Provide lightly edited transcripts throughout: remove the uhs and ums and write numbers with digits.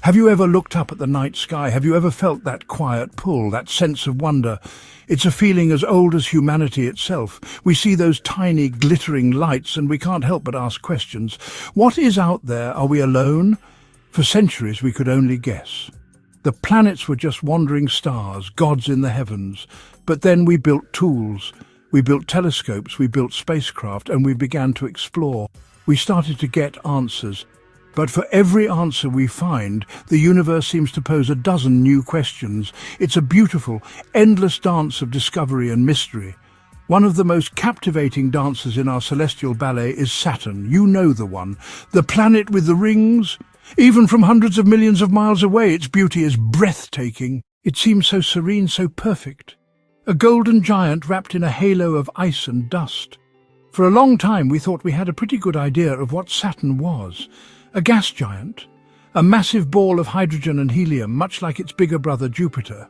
Have you ever looked up at the night sky? Have you ever felt that quiet pull, that sense of wonder? It's a feeling as old as humanity itself. We see those tiny, glittering lights and we can't help but ask questions. What is out there? Are we alone? For centuries we could only guess. The planets were just wandering stars, gods in the heavens. But then we built tools. We built telescopes, we built spacecraft, and we began to explore. We started to get answers. But for every answer we find, the universe seems to pose a dozen new questions. It's a beautiful, endless dance of discovery and mystery. One of the most captivating dancers in our celestial ballet is Saturn. You know the one. The planet with the rings. Even from hundreds of millions of miles away, its beauty is breathtaking. It seems so serene, so perfect. A golden giant wrapped in a halo of ice and dust. For a long time we thought we had a pretty good idea of what Saturn was. A gas giant, a massive ball of hydrogen and helium, much like its bigger brother Jupiter.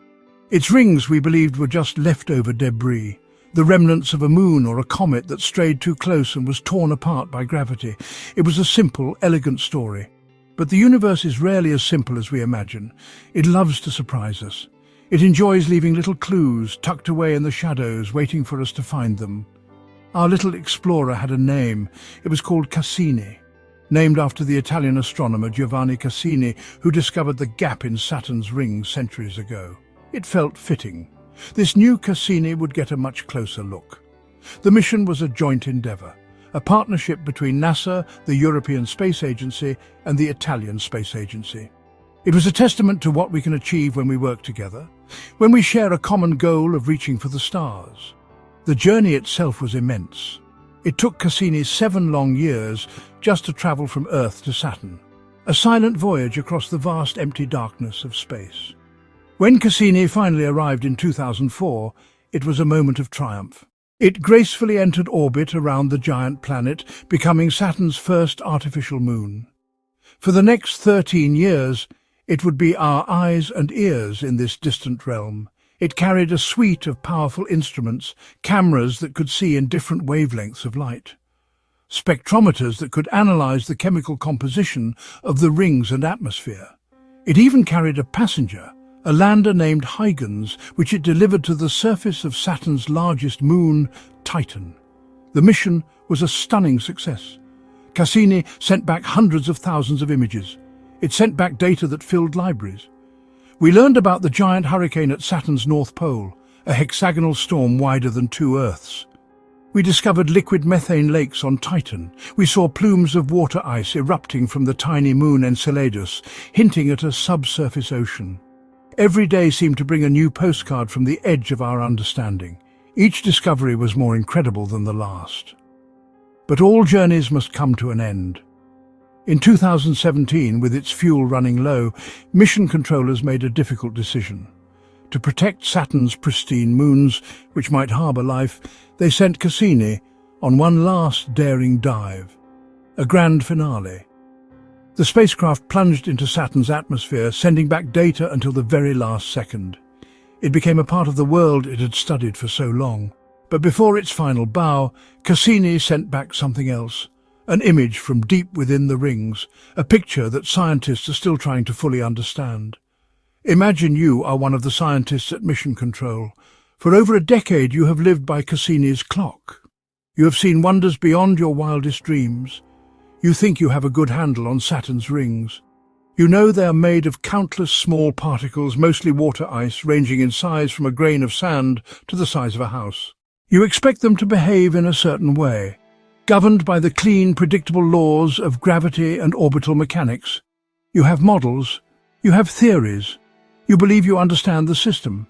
Its rings, we believed, were just leftover debris, the remnants of a moon or a comet that strayed too close and was torn apart by gravity. It was a simple, elegant story. But the universe is rarely as simple as we imagine. It loves to surprise us. It enjoys leaving little clues tucked away in the shadows, waiting for us to find them. Our little explorer had a name. It was called Cassini, named after the Italian astronomer Giovanni Cassini, who discovered the gap in Saturn's rings centuries ago. It felt fitting. This new Cassini would get a much closer look. The mission was a joint endeavour, a partnership between NASA, the European Space Agency, and the Italian Space Agency. It was a testament to what we can achieve when we work together, when we share a common goal of reaching for the stars. The journey itself was immense. It took Cassini 7 long years just to travel from Earth to Saturn, a silent voyage across the vast empty darkness of space. When Cassini finally arrived in 2004, it was a moment of triumph. It gracefully entered orbit around the giant planet, becoming Saturn's first artificial moon. For the next 13 years, it would be our eyes and ears in this distant realm. It carried a suite of powerful instruments, cameras that could see in different wavelengths of light, spectrometers that could analyze the chemical composition of the rings and atmosphere. It even carried a passenger, a lander named Huygens, which it delivered to the surface of Saturn's largest moon, Titan. The mission was a stunning success. Cassini sent back hundreds of thousands of images. It sent back data that filled libraries. We learned about the giant hurricane at Saturn's North Pole, a hexagonal storm wider than 2 Earths. We discovered liquid methane lakes on Titan. We saw plumes of water ice erupting from the tiny moon Enceladus, hinting at a subsurface ocean. Every day seemed to bring a new postcard from the edge of our understanding. Each discovery was more incredible than the last. But all journeys must come to an end. In 2017, with its fuel running low, mission controllers made a difficult decision. To protect Saturn's pristine moons, which might harbour life, they sent Cassini on one last daring dive, a grand finale. The spacecraft plunged into Saturn's atmosphere, sending back data until the very last second. It became a part of the world it had studied for so long. But before its final bow, Cassini sent back something else. An image from deep within the rings, a picture that scientists are still trying to fully understand. Imagine you are one of the scientists at Mission Control. For over a decade you have lived by Cassini's clock. You have seen wonders beyond your wildest dreams. You think you have a good handle on Saturn's rings. You know they are made of countless small particles, mostly water ice, ranging in size from a grain of sand to the size of a house. You expect them to behave in a certain way, governed by the clean, predictable laws of gravity and orbital mechanics. You have models, you have theories, you believe you understand the system.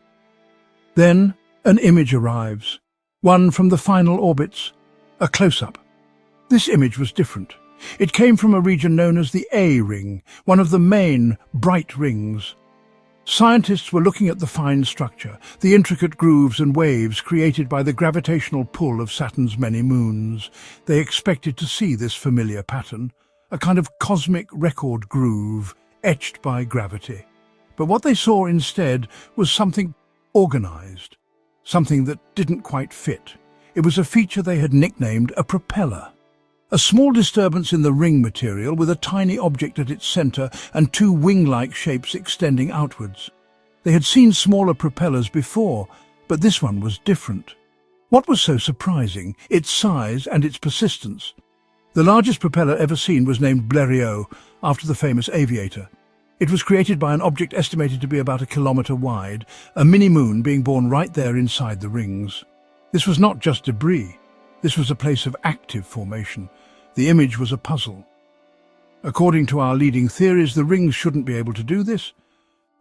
Then an image arrives, one from the final orbits, a close-up. This image was different. It came from a region known as the A ring, one of the main, bright rings. Scientists were looking at the fine structure, the intricate grooves and waves created by the gravitational pull of Saturn's many moons. They expected to see this familiar pattern, a kind of cosmic record groove etched by gravity. But what they saw instead was something organized, something that didn't quite fit. It was a feature they had nicknamed a propeller. A small disturbance in the ring material with a tiny object at its center and two wing-like shapes extending outwards. They had seen smaller propellers before, but this one was different. What was so surprising? Its size and its persistence. The largest propeller ever seen was named Blériot, after the famous aviator. It was created by an object estimated to be about 1 kilometer wide, a mini-moon being born right there inside the rings. This was not just debris. This was a place of active formation. The image was a puzzle. According to our leading theories, the rings shouldn't be able to do this.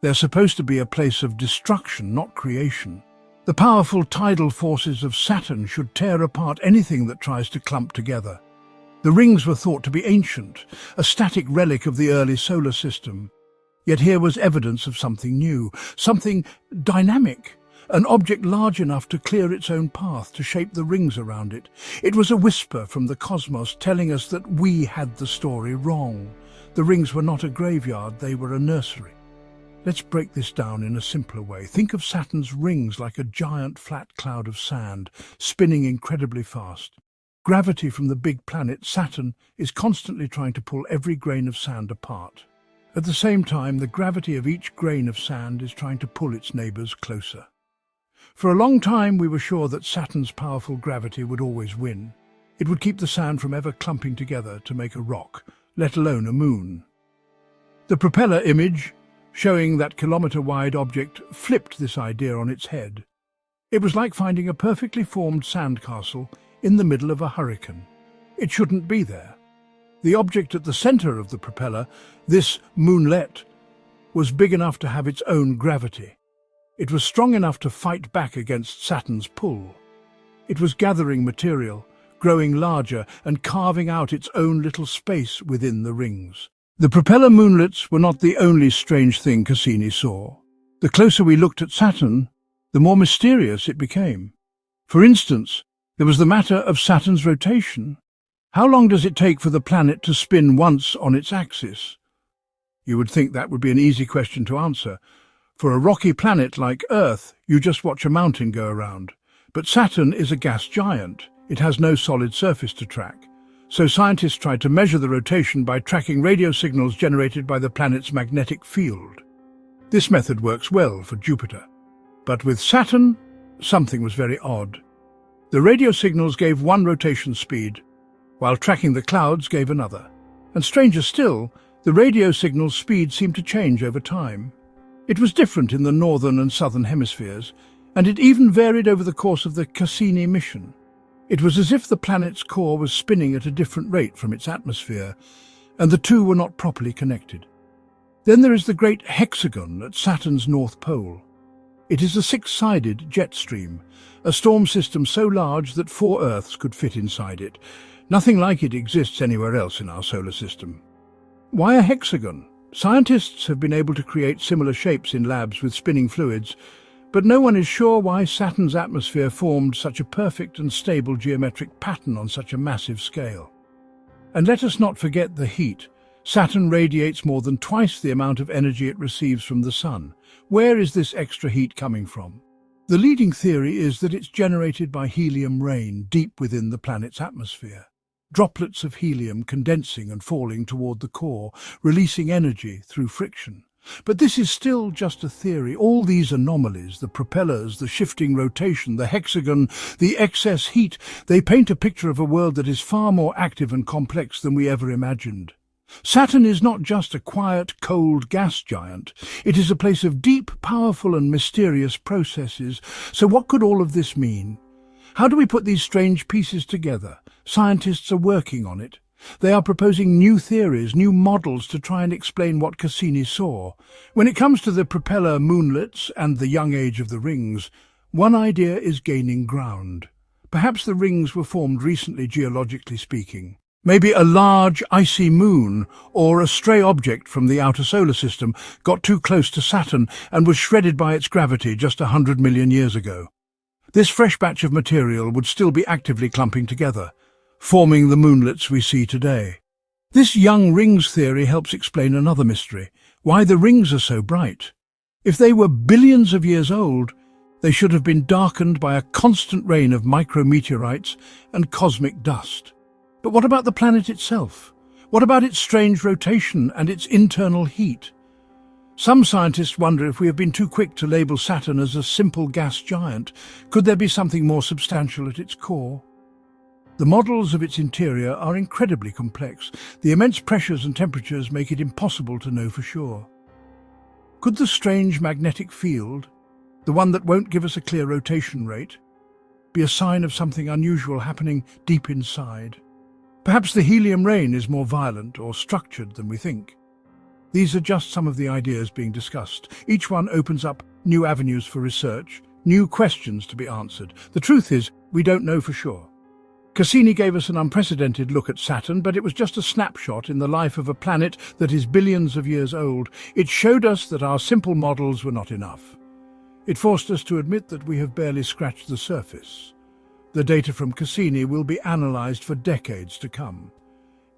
They're supposed to be a place of destruction, not creation. The powerful tidal forces of Saturn should tear apart anything that tries to clump together. The rings were thought to be ancient, a static relic of the early solar system. Yet here was evidence of something new, something dynamic, an object large enough to clear its own path, to shape the rings around it. It was a whisper from the cosmos telling us that we had the story wrong. The rings were not a graveyard, they were a nursery. Let's break this down in a simpler way. Think of Saturn's rings like a giant flat cloud of sand, spinning incredibly fast. Gravity from the big planet Saturn is constantly trying to pull every grain of sand apart. At the same time, the gravity of each grain of sand is trying to pull its neighbors closer. For a long time, we were sure that Saturn's powerful gravity would always win. It would keep the sand from ever clumping together to make a rock, let alone a moon. The propeller image, showing that kilometer-wide object, flipped this idea on its head. It was like finding a perfectly formed sandcastle in the middle of a hurricane. It shouldn't be there. The object at the center of the propeller, this moonlet, was big enough to have its own gravity. It was strong enough to fight back against Saturn's pull. It was gathering material, growing larger and carving out its own little space within the rings. The propeller moonlets were not the only strange thing Cassini saw. The closer we looked at Saturn, the more mysterious it became. For instance, there was the matter of Saturn's rotation. How long does it take for the planet to spin once on its axis? You would think that would be an easy question to answer. For a rocky planet like Earth, you just watch a mountain go around. But Saturn is a gas giant. It has no solid surface to track. So scientists tried to measure the rotation by tracking radio signals generated by the planet's magnetic field. This method works well for Jupiter. But with Saturn, something was very odd. The radio signals gave one rotation speed, while tracking the clouds gave another. And stranger still, the radio signal's speed seemed to change over time. It was different in the northern and southern hemispheres, and it even varied over the course of the Cassini mission. It was as if the planet's core was spinning at a different rate from its atmosphere, and the two were not properly connected. Then there is the great hexagon at Saturn's north pole. It is a six-sided jet stream, a storm system so large that 4 Earths could fit inside it. Nothing like it exists anywhere else in our solar system. Why a hexagon? Scientists have been able to create similar shapes in labs with spinning fluids, but no one is sure why Saturn's atmosphere formed such a perfect and stable geometric pattern on such a massive scale. And let us not forget the heat. Saturn radiates more than twice the amount of energy it receives from the Sun. Where is this extra heat coming from? The leading theory is that it's generated by helium rain deep within the planet's atmosphere. Droplets of helium condensing and falling toward the core, releasing energy through friction. But this is still just a theory. All these anomalies, the propellers, the shifting rotation, the hexagon, the excess heat, they paint a picture of a world that is far more active and complex than we ever imagined. Saturn is not just a quiet, cold gas giant. It is a place of deep, powerful and mysterious processes. So what could all of this mean? How do we put these strange pieces together? Scientists are working on it. They are proposing new theories, new models to try and explain what Cassini saw. When it comes to the propeller moonlets and the young age of the rings, one idea is gaining ground. Perhaps the rings were formed recently, geologically speaking. Maybe a large, icy moon or a stray object from the outer solar system got too close to Saturn and was shredded by its gravity just 100 million years ago. This fresh batch of material would still be actively clumping together, forming the moonlets we see today. This young rings theory helps explain another mystery, why the rings are so bright. If they were billions of years old, they should have been darkened by a constant rain of micrometeorites and cosmic dust. But what about the planet itself? What about its strange rotation and its internal heat? Some scientists wonder if we have been too quick to label Saturn as a simple gas giant. Could there be something more substantial at its core? The models of its interior are incredibly complex. The immense pressures and temperatures make it impossible to know for sure. Could the strange magnetic field, the one that won't give us a clear rotation rate, be a sign of something unusual happening deep inside? Perhaps the helium rain is more violent or structured than we think. These are just some of the ideas being discussed. Each one opens up new avenues for research, new questions to be answered. The truth is, we don't know for sure. Cassini gave us an unprecedented look at Saturn, but it was just a snapshot in the life of a planet that is billions of years old. It showed us that our simple models were not enough. It forced us to admit that we have barely scratched the surface. The data from Cassini will be analysed for decades to come.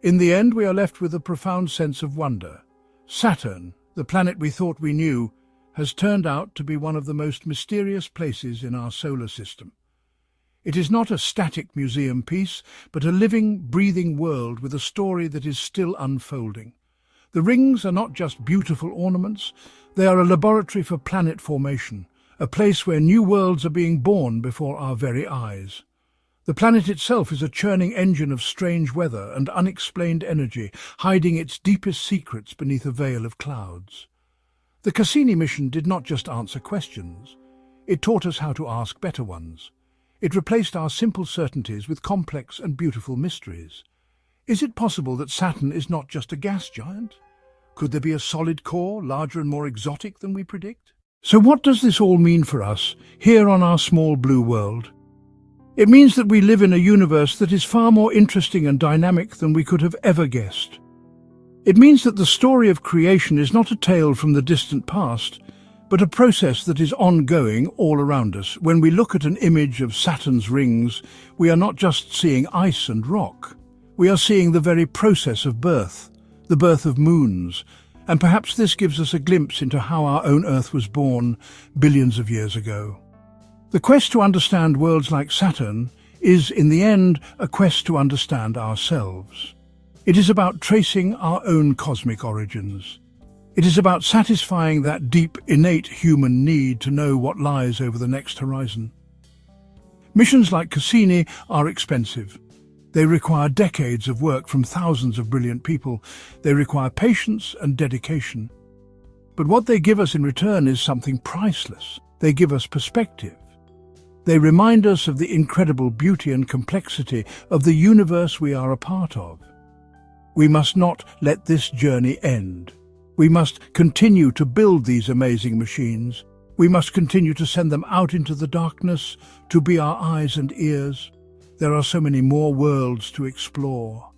In the end, we are left with a profound sense of wonder. Saturn, the planet we thought we knew, has turned out to be one of the most mysterious places in our solar system. It is not a static museum piece, but a living, breathing world with a story that is still unfolding. The rings are not just beautiful ornaments, they are a laboratory for planet formation, a place where new worlds are being born before our very eyes. The planet itself is a churning engine of strange weather and unexplained energy, hiding its deepest secrets beneath a veil of clouds. The Cassini mission did not just answer questions. It taught us how to ask better ones. It replaced our simple certainties with complex and beautiful mysteries. Is it possible that Saturn is not just a gas giant? Could there be a solid core, larger and more exotic than we predict? So what does this all mean for us, here on our small blue world? It means that we live in a universe that is far more interesting and dynamic than we could have ever guessed. It means that the story of creation is not a tale from the distant past, but a process that is ongoing all around us. When we look at an image of Saturn's rings, we are not just seeing ice and rock. We are seeing the very process of birth, the birth of moons, and perhaps this gives us a glimpse into how our own Earth was born billions of years ago. The quest to understand worlds like Saturn is, in the end, a quest to understand ourselves. It is about tracing our own cosmic origins. It is about satisfying that deep, innate human need to know what lies over the next horizon. Missions like Cassini are expensive. They require decades of work from thousands of brilliant people. They require patience and dedication. But what they give us in return is something priceless. They give us perspective. They remind us of the incredible beauty and complexity of the universe we are a part of. We must not let this journey end. We must continue to build these amazing machines. We must continue to send them out into the darkness to be our eyes and ears. There are so many more worlds to explore.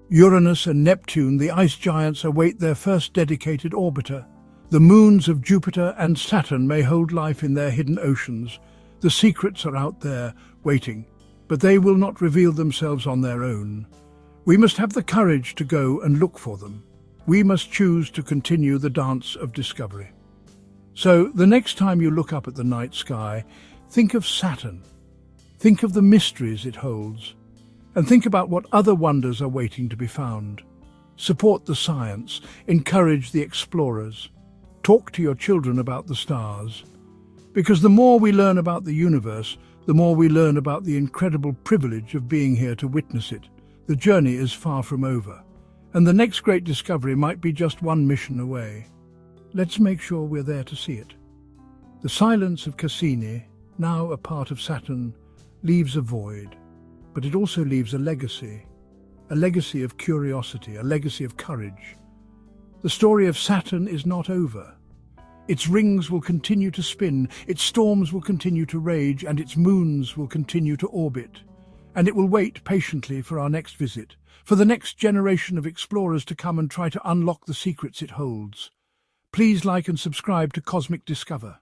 Uranus and Neptune, the ice giants, await their first dedicated orbiter. The moons of Jupiter and Saturn may hold life in their hidden oceans. The secrets are out there, waiting, but they will not reveal themselves on their own. We must have the courage to go and look for them. We must choose to continue the dance of discovery. So, the next time you look up at the night sky, think of Saturn. Think of the mysteries it holds, and think about what other wonders are waiting to be found. Support the science, encourage the explorers. Talk to your children about the stars. Because the more we learn about the universe, the more we learn about the incredible privilege of being here to witness it. The journey is far from over, and the next great discovery might be just one mission away. Let's make sure we're there to see it. The silence of Cassini, now a part of Saturn, leaves a void, but it also leaves a legacy of curiosity, a legacy of courage. The story of Saturn is not over. Its rings will continue to spin, its storms will continue to rage, and its moons will continue to orbit. And it will wait patiently for our next visit, for the next generation of explorers to come and try to unlock the secrets it holds. Please like and subscribe to Cosmic Discover.